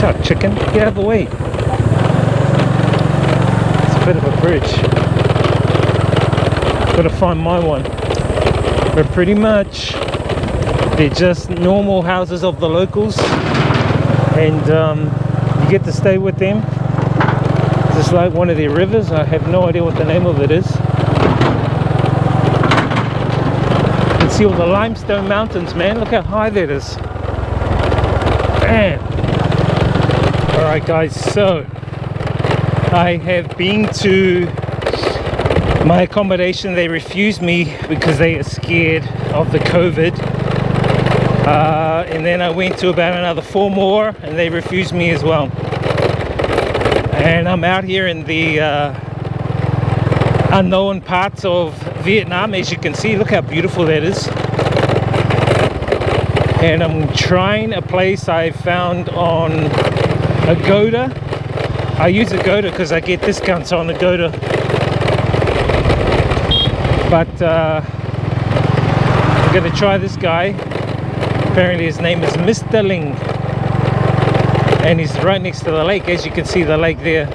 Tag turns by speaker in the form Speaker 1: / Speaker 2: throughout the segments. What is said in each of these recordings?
Speaker 1: Watch out, chicken. Get out of the way. It's a bit of a bridge. Gotta find my one. But pretty much they're just normal houses of the locals, and you get to stay with them just like one of their rivers. I have no idea what the name of it is. You can see all the limestone mountains, man. Look how high that is. Man. Alright guys, so I have been to my accommodation. They refused me because they are scared of the COVID. And then I went to about another 4 more and they refused me as well. And I'm out here in the unknown parts of Vietnam, as you can see. Look how beautiful that is. And I'm trying a place I found on Agoda. I use Agoda because I get discounts on Agoda. But I'm gonna try this guy. Apparently his name is Mr. Linh, and he's right next to the lake. As you can see the lake there.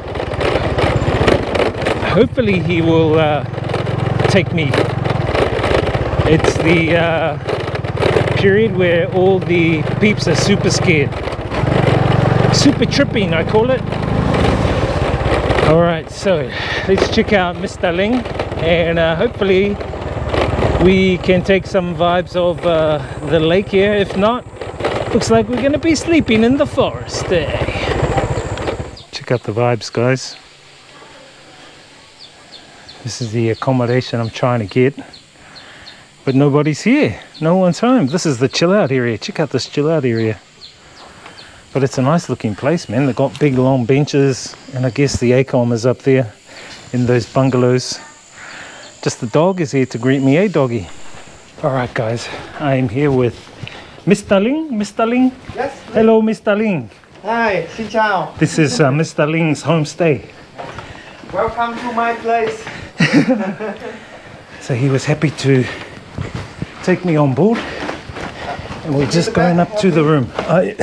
Speaker 1: Hopefully he will take me. It's the period where all the peeps are super scared. Super tripping, I call it. Alright, so let's check out Mr. Linh, and hopefully we can take some vibes of the lake here. If not, looks like we're gonna be sleeping in the forest. Check out the vibes, guys. This is the accommodation I'm trying to get, but nobody's here. No one's home. This is the chill out area. Check out this chill out area. But it's a nice looking place, man. They've got big long benches, and I guess the ACOM is up there in those bungalows. Just the dog is here to greet me. Hey, doggy. Alright, guys. I am here with Mr. Linh. Mr. Linh?
Speaker 2: Yes.
Speaker 1: Hello, Mr. Linh.
Speaker 2: Hi, xin chào.
Speaker 1: This is Mr. Ling's homestay.
Speaker 2: Welcome to my place.
Speaker 1: So he was happy to take me on board. And we're just going up to the room.
Speaker 2: Okay.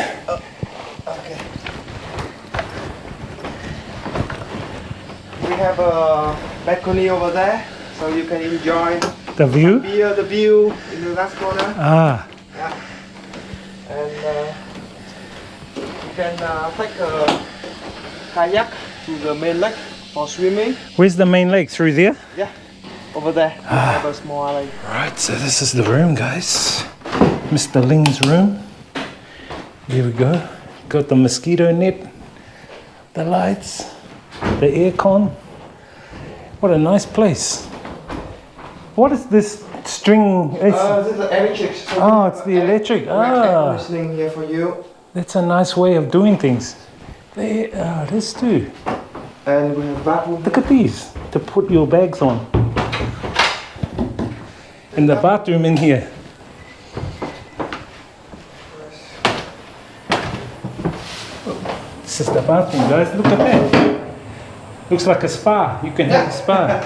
Speaker 2: We have a balcony over there, so you can enjoy
Speaker 1: The view?
Speaker 2: the view in the last corner.
Speaker 1: Ah.
Speaker 2: Yeah. And you can take a kayak to the main lake for swimming.
Speaker 1: Where's the main lake? Through there?
Speaker 2: Yeah, over there. We have a small lake.
Speaker 1: Right, so this is the room, guys. Mr. Ling's room. Here we go. Got the mosquito net, the lights, the aircon. What a nice place. What is this string?
Speaker 2: This is the electric. So
Speaker 1: oh, it's the electric. Ah,
Speaker 2: listening here for you.
Speaker 1: that's a nice way of doing things. There, this too.
Speaker 2: And we have bathroom.
Speaker 1: Look at these to put your bags on. And the bathroom in here. This is the bathroom, guys. Look at that. Looks like a spa. You can have a spa.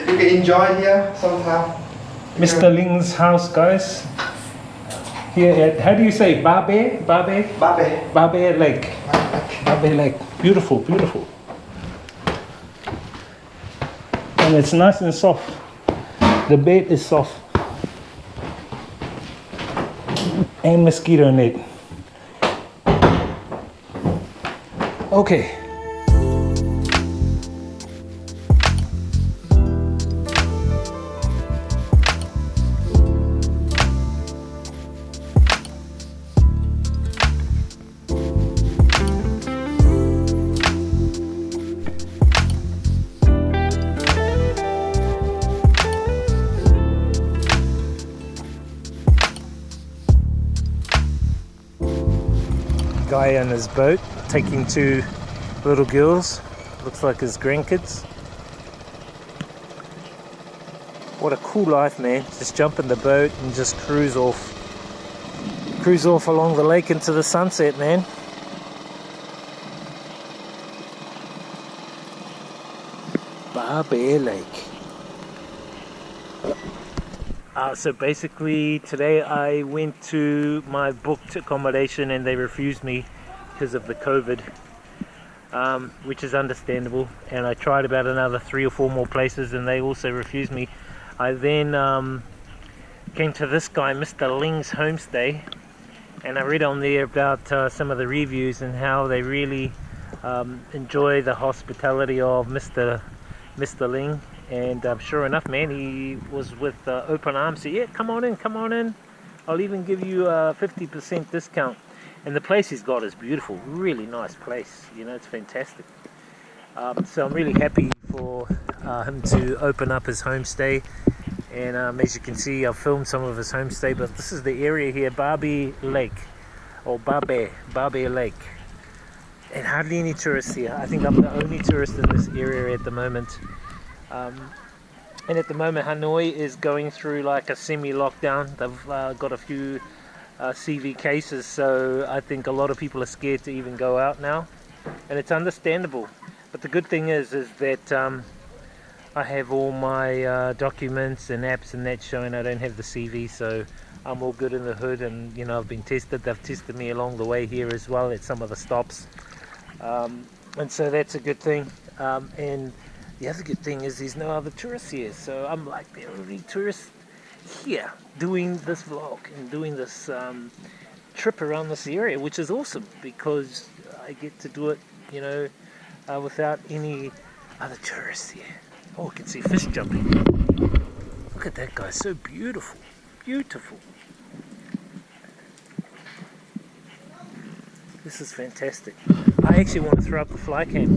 Speaker 2: You can enjoy here sometime.
Speaker 1: Mr. Ling's house, guys. Here at, how do you say, Babe?
Speaker 2: Babe.
Speaker 1: Babe Lake. Babe Lake. Beautiful, beautiful. And it's nice and soft. The bed is soft. And mosquito net. Okay. Guy on his boat taking 2 little girls, looks like his grandkids. What a cool life, man. Just jump in the boat and just cruise off along the lake into the sunset, man. Babe Lake. So basically today I went to my booked accommodation and they refused me because of the COVID, which is understandable. And I tried about another 3 or 4 more places and they also refused me. I then came to this guy, Mr. Ling's Homestay, and I read on there about some of the reviews and how they really enjoy the hospitality of Mr. Ling. And sure enough, man, he was with open arms. So yeah, come on in. I'll even give you a 50% discount. And the place he's got is beautiful, really nice place. You know, it's fantastic. So I'm really happy for him to open up his homestay. And as you can see, I've filmed some of his homestay, but this is the area here, Barbie Lake, or Barbie Lake. And hardly any tourists here. I think I'm the only tourist in this area at the moment. And at the moment, Hanoi is going through like a semi-lockdown. They've got a few CV cases, so I think a lot of people are scared to even go out now. And it's understandable. But the good thing is that I have all my documents and apps and that showing I don't have the CV, so I'm all good in the hood. And you know, I've been tested. They've tested me along the way here as well at some of the stops, and so that's a good thing. And the other good thing is there's no other tourists here, so I'm like the only tourist here doing this vlog and doing this trip around this area, which is awesome because I get to do it, you know, without any other tourists here. Oh, I can see fish jumping. Look at that guy, so beautiful, beautiful. This is fantastic. I actually want to throw up the fly cam.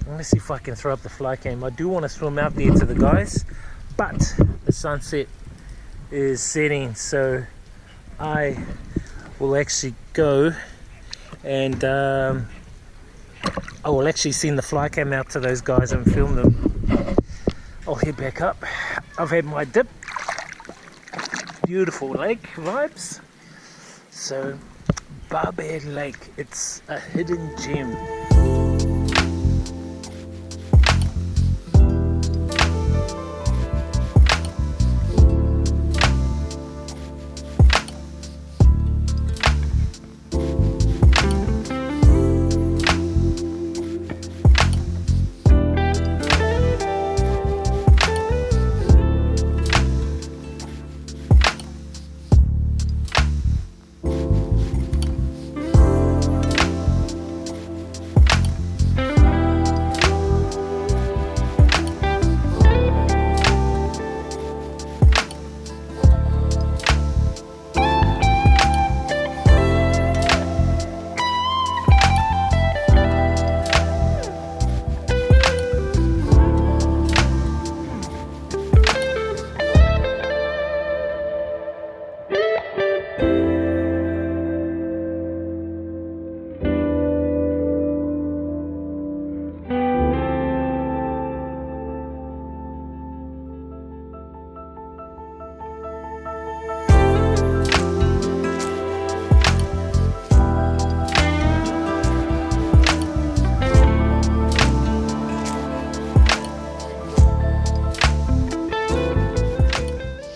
Speaker 1: I'm going to see if I can throw up the fly cam. I do want to swim out there to the guys, but the sunset is setting, so I will actually go and I will actually send the fly cam out to those guys and film them. I'll head back up. I've had my dip. Beautiful lake vibes. So Barbie Lake, it's a hidden gem.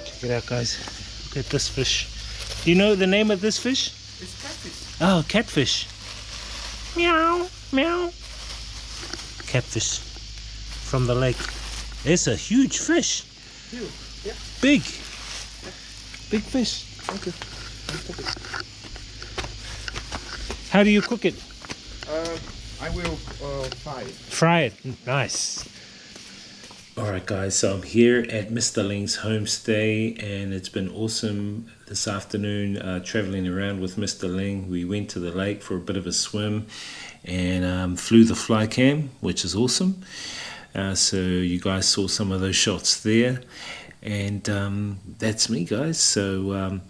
Speaker 1: Check it out, guys. Look at this fish. Do you know the name of this fish?
Speaker 2: It's catfish.
Speaker 1: Oh, catfish. Meow, meow. Catfish from the lake. It's a huge fish.
Speaker 2: Huge, yeah.
Speaker 1: Big. Big fish.
Speaker 2: Okay.
Speaker 1: How do you cook it?
Speaker 2: I will fry it.
Speaker 1: Fry it. Nice. Alright guys, so I'm here at Mr. Ling's homestay and it's been awesome this afternoon traveling around with Mr. Ling. We went to the lake for a bit of a swim and flew the fly cam, which is awesome. So you guys saw some of those shots there, and that's me, guys. So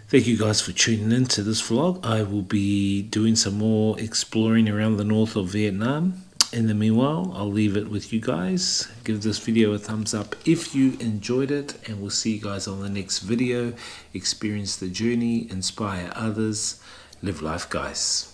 Speaker 1: thank you guys for tuning in to this vlog. I will be doing some more exploring around the north of Vietnam. In the meanwhile, I'll leave it with you guys. Give this video a thumbs up if you enjoyed it, and we'll see you guys on the next video. Experience the journey, inspire others, live life, guys.